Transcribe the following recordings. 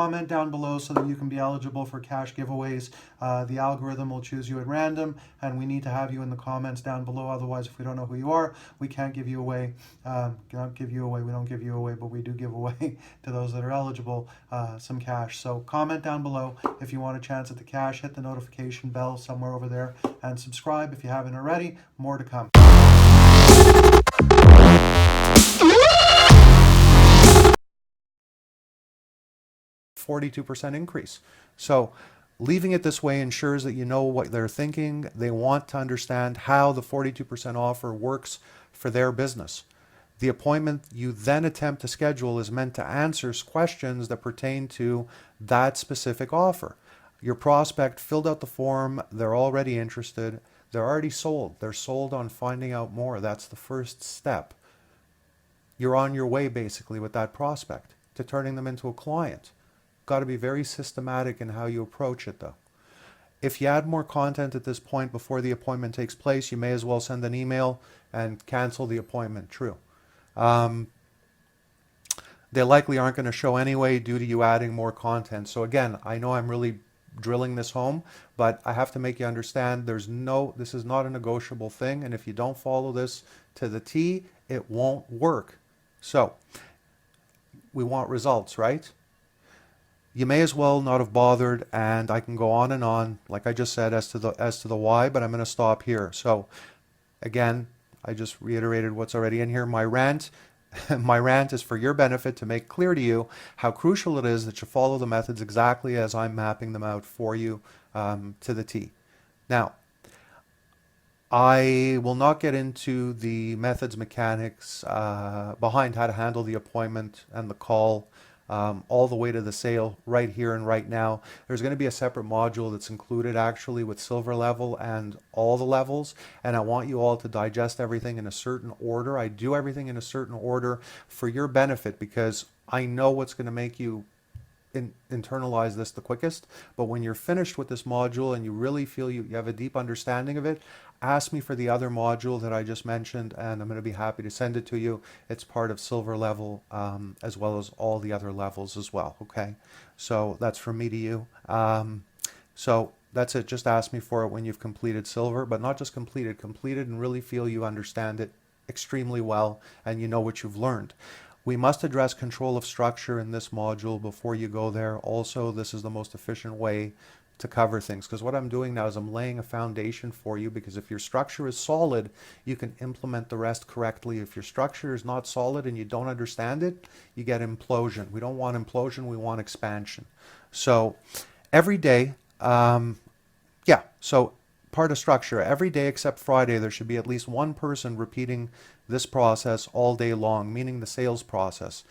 comment down below so that you can be eligible for cash giveaways. The algorithm will choose you at random, and we need to have you in the comments down below. Otherwise, if we don't know who you are, we can't give you away. Not give you away. We don't give you away, but we do give away to those that are eligible some cash. So comment down below if you want a chance at the cash. Hit the notification bell somewhere over there, and subscribe if you haven't already. More to come. 42% increase. So leaving it this way ensures that you know what they're thinking. They want to understand how the 42% offer works for their business. The appointment you then attempt to schedule is meant to answer questions that pertain to that specific offer. Your prospect filled out the form, they're already interested, they're already sold. They're sold on finding out more. That's the first step. You're on your way basically with that prospect to turning them into a client. Got to be very systematic in how you approach it though. If you add more content at this point before the appointment takes place, you may as well send an email and cancel the appointment. True. They likely aren't going to show anyway due to you adding more content. So again, I know I'm really drilling this home, but I have to make you understand this is not a negotiable thing. And if you don't follow this to the T, it won't work. So we want results, right? You may as well not have bothered, and I can go on and on, like I just said, as to the why, but I'm going to stop here. So again, I just reiterated what's already in here. My rant is for your benefit to make clear to you how crucial it is that you follow the methods exactly as I'm mapping them out for you to the T. Now, I will not get into the methods mechanics behind how to handle the appointment and the call all the way to the sale right here and right now. There's going to be a separate module that's included actually with silver level and all the levels, and I want you all to digest everything in a certain order. I do everything in a certain order for your benefit because I know what's going to make you internalize this the quickest. But when you're finished with this module and you really feel you have a deep understanding of it, ask me for the other module that I just mentioned, and I'm going to be happy to send it to you. It's part of silver level as well as all the other levels as well. Okay, so that's from me to you. So that's it. Just ask me for it when you've completed silver, but not just completed and really feel you understand it extremely well and you know what you've learned. We must address control of structure in this module before you go there. Also, this is the most efficient way to cover things, because what I'm doing now is I'm laying a foundation for you, because if your structure is solid, you can implement the rest correctly. If your structure is not solid and you don't understand it, you get implosion. We don't want implosion, we want expansion. So every day, so part of structure, every day except Friday, there should be at least one person repeating this process all day long, meaning the sales process.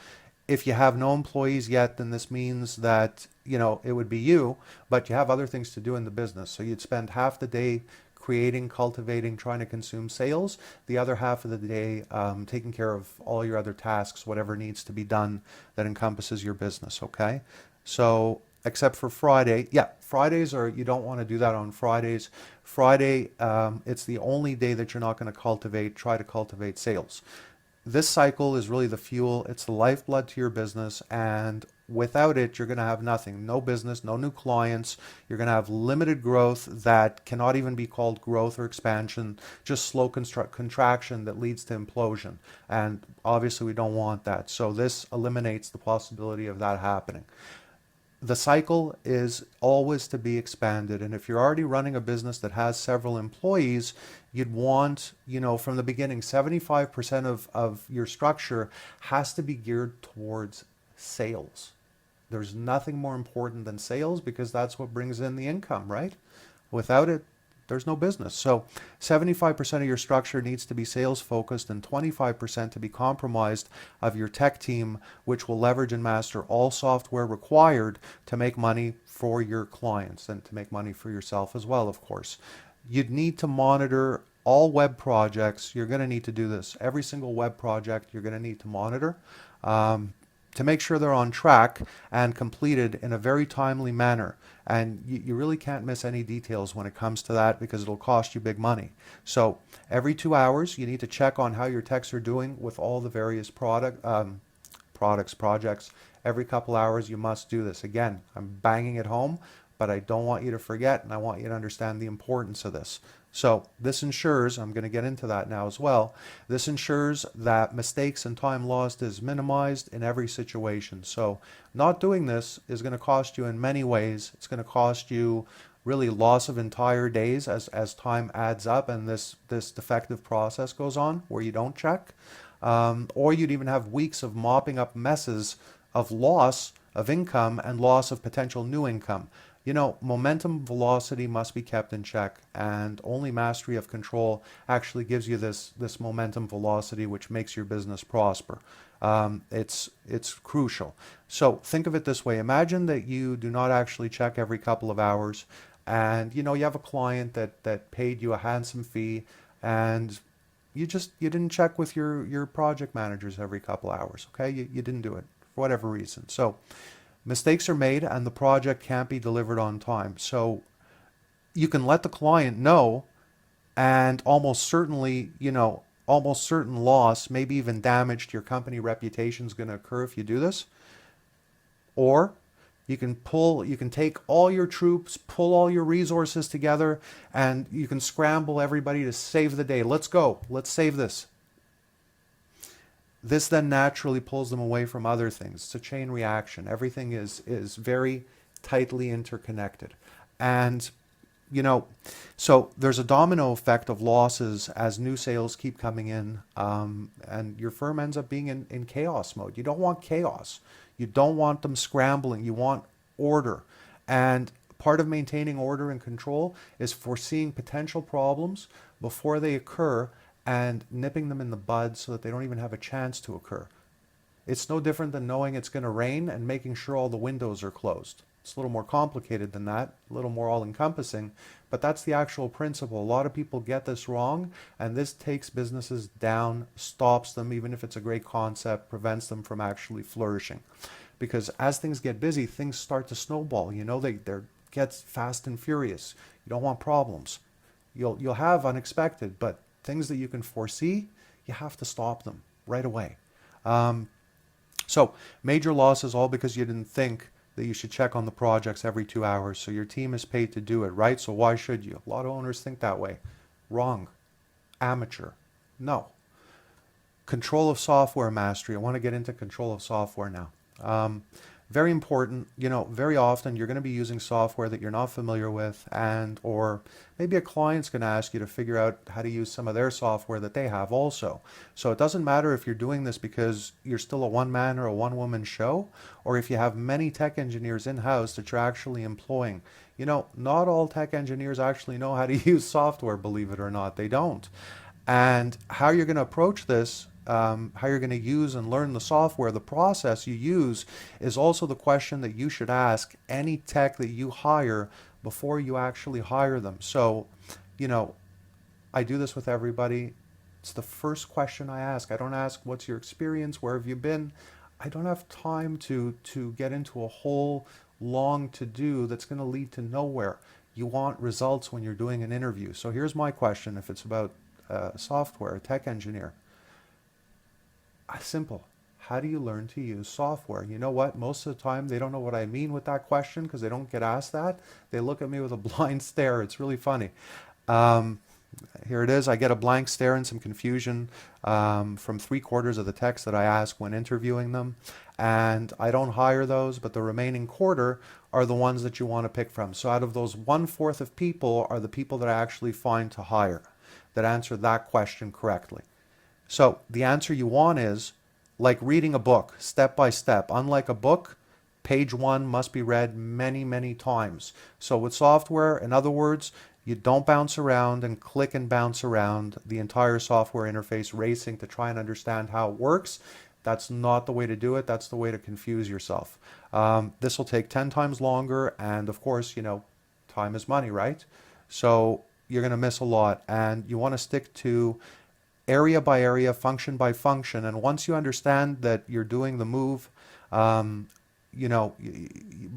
If you have no employees yet, then this means that, it would be you, but you have other things to do in the business. So you'd spend half the day creating, cultivating, trying to consume sales, the other half of the day taking care of all your other tasks, whatever needs to be done that encompasses your business, okay? So except for Friday. Fridays you don't want to do that on Fridays. Friday, it's the only day that you're not going to try to cultivate sales. This cycle is really the fuel. It's the lifeblood to your business, and without it, you're going to have nothing. No business, no new clients. You're going to have limited growth that cannot even be called growth or expansion, just slow contraction that leads to implosion. And obviously, we don't want that. So this eliminates the possibility of that happening. The cycle is always to be expanded. And if you're already running a business that has several employees, you'd want, from the beginning, 75% of your structure has to be geared towards sales. There's nothing more important than sales, because that's what brings in the income, right? Without it, there's no business. So 75% of your structure needs to be sales focused, and 25% to be comprised of your tech team, which will leverage and master all software required to make money for your clients and to make money for yourself as well, of course. You'd need to monitor all web projects. You're going to need to do this. Every single web project you're going to need to monitor to make sure they're on track and completed in a very timely manner. And you really can't miss any details when it comes to that, because it'll cost you big money. So every 2 hours, you need to check on how your techs are doing with all the various projects, Every couple hours you must do this. Again, I'm banging it home, but I don't want you to forget, and I want you to understand the importance of this. So this ensures, I'm going to get into that now as well, this ensures that mistakes and time lost is minimized in every situation. So not doing this is going to cost you in many ways. It's going to cost you really loss of entire days as time adds up and this defective process goes on where you don't check. Or you'd even have weeks of mopping up messes of loss of income and loss of potential new income. You know, momentum velocity must be kept in check, and only mastery of control actually gives you this momentum velocity, which makes your business prosper. It's crucial. So think of it this way. Imagine that you do not actually check every couple of hours, and you know you have a client that paid you a handsome fee, and you didn't check with your project managers every couple hours. Okay, you didn't do it for whatever reason. So mistakes are made and the project can't be delivered on time. So you can let the client know, and almost certainly, you know, almost certain loss, maybe even damage to your company reputation is going to occur if you do this. Or you can take all your troops, pull all your resources together, and you can scramble everybody to save the day. Let's go. Let's save this. This then naturally pulls them away from other things. It's a chain reaction. Everything is very tightly interconnected. And, you know, so there's a domino effect of losses as new sales keep coming in, and your firm ends up being in chaos mode. You don't want chaos. You don't want them scrambling. You want order. And part of maintaining order and control is foreseeing potential problems before they occur and nipping them in the bud so that they don't even have a chance to occur. It's no different than knowing it's going to rain and making sure all the windows are closed. It's a little more complicated than that, a little more all-encompassing, but that's the actual principle. A lot of people get this wrong, and this takes businesses down, stops them, even if it's a great concept, prevents them from actually flourishing. Because as things get busy, things start to snowball. You know, they're gets fast and furious. You don't want problems. You'll have unexpected, but things that you can foresee, you have to stop them right away. So major losses all because you didn't think that you should check on the projects every 2 hours. So your team is paid to do it, right? So why should you? A lot of owners think that way. Wrong. Amateur. No. Control of software mastery. I want to get into control of software now. Very important. You know, very often you're going to be using software that you're not familiar with, and or maybe a client's going to ask you to figure out how to use some of their software that they have also. So it doesn't matter if you're doing this because you're still a one-man or a one-woman show, or if you have many tech engineers in-house that you're actually employing. You know, not all tech engineers actually know how to use software, believe it or not. They don't. And how you're going to approach this, how you're going to use and learn the software, the process you use, is also the question that you should ask any tech that you hire before you actually hire them. So, you know, I do this with everybody. It's the first question I ask. I don't ask, what's your experience? Where have you been? I don't have time to get into a whole long to-do that's going to lead to nowhere. You want results when you're doing an interview. So here's my question if it's about software, a tech engineer. Simple. How do you learn to use software? You know what? Most of the time they don't know what I mean with that question because they don't get asked that. They look at me with a blind stare. It's really funny. Here it is. I get a blank stare and some confusion from 3/4 of the techs that I ask when interviewing them. And I don't hire those, but the remaining quarter are the ones that you want to pick from. So out of those 1/4 of people are the people that I actually find to hire that answer that question correctly. So the answer you want is like reading a book, step by step. Unlike a book, page 1 must be read many, many times. So with software, in other words, you don't bounce around and click and bounce around the entire software interface racing to try and understand how it works. That's not the way to do it. That's the way to confuse yourself. This will take 10 times longer, and of course, you know, time is money, right? So you're going to miss a lot, and you want to stick to area by area, function by function. And once you understand that you're doing the move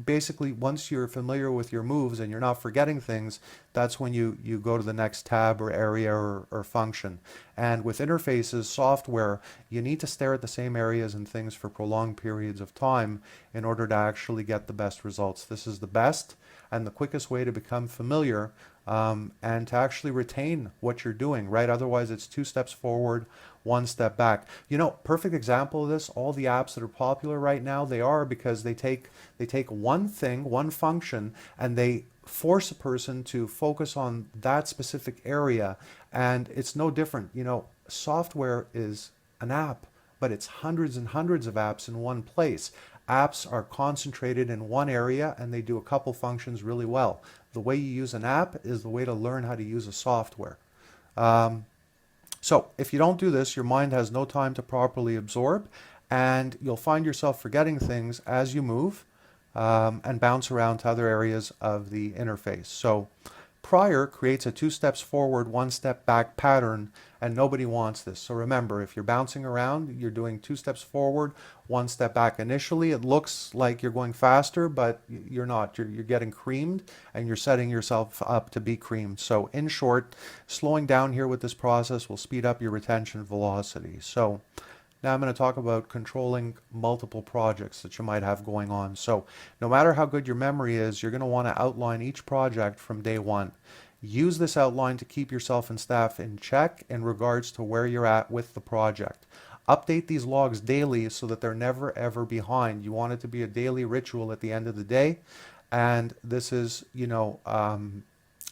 basically once you're familiar with your moves and you're not forgetting things, that's when you go to the next tab or area or function. And with interfaces, software, you need to stare at the same areas and things for prolonged periods of time in order to actually get the best results. This is the best and the quickest way to become familiar, and to actually retain what you're doing, right? Otherwise, it's 2 steps forward, 1 step back. Perfect example of this, all the apps that are popular right now, they are because they take one thing, one function, and they force a person to focus on that specific area. And it's no different. Software is an app, but it's hundreds and hundreds of apps in one place. Apps are concentrated in one area and they do a couple functions really well. The way you use an app is the way to learn how to use a software. So if you don't do this, your mind has no time to properly absorb, and you'll find yourself forgetting things as you move, and bounce around to other areas of the interface. So prior creates a 2 steps forward, 1 step back pattern, and nobody wants this. So remember, if you're bouncing around, you're doing 2 steps forward, 1 step back. Initially, it looks like you're going faster, but you're not. You're getting creamed, and you're setting yourself up to be creamed. So in short, slowing down here with this process will speed up your retention velocity. So now I'm going to talk about controlling multiple projects that you might have going on. So no matter how good your memory is, you're going to want to outline each project from day one. Use this outline to keep yourself and staff in check in regards to where you're at with the project. Update these logs daily so that they're never ever behind. You want it to be a daily ritual at the end of the day. And this is, it's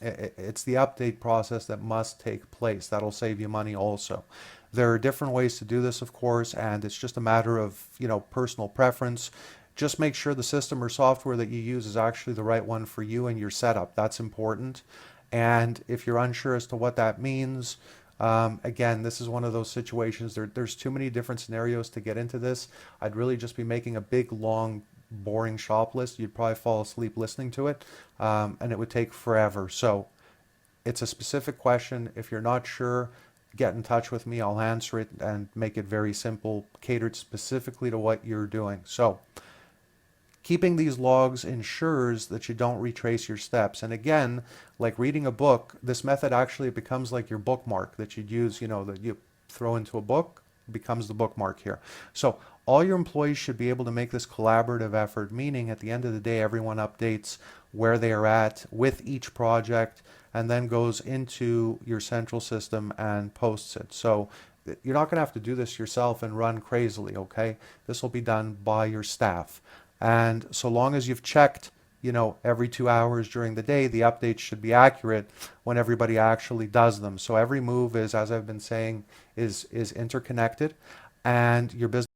the update process that must take place. That'll save you money also. There are different ways to do this, of course, and it's just a matter of, personal preference. Just make sure the system or software that you use is actually the right one for you and your setup. That's important. And if you're unsure as to what that means, again, this is one of those situations. There's too many different scenarios to get into this. I'd really just be making a big, long, boring shop list. You'd probably fall asleep listening to it, and it would take forever. So it's a specific question. If you're not sure, get in touch with me. I'll answer it and make it very simple, catered specifically to what you're doing. So keeping these logs ensures that you don't retrace your steps. And again, like reading a book, this method actually becomes like your bookmark that you'd use, that you throw into a book, becomes the bookmark here. So all your employees should be able to make this collaborative effort, meaning at the end of the day, everyone updates where they are at with each project and then goes into your central system and posts it. So you're not going to have to do this yourself and run crazily, okay? This will be done by your staff. And so long as you've checked, every 2 hours during the day, the updates should be accurate when everybody actually does them. So every move is, as I've been saying, is interconnected, and your business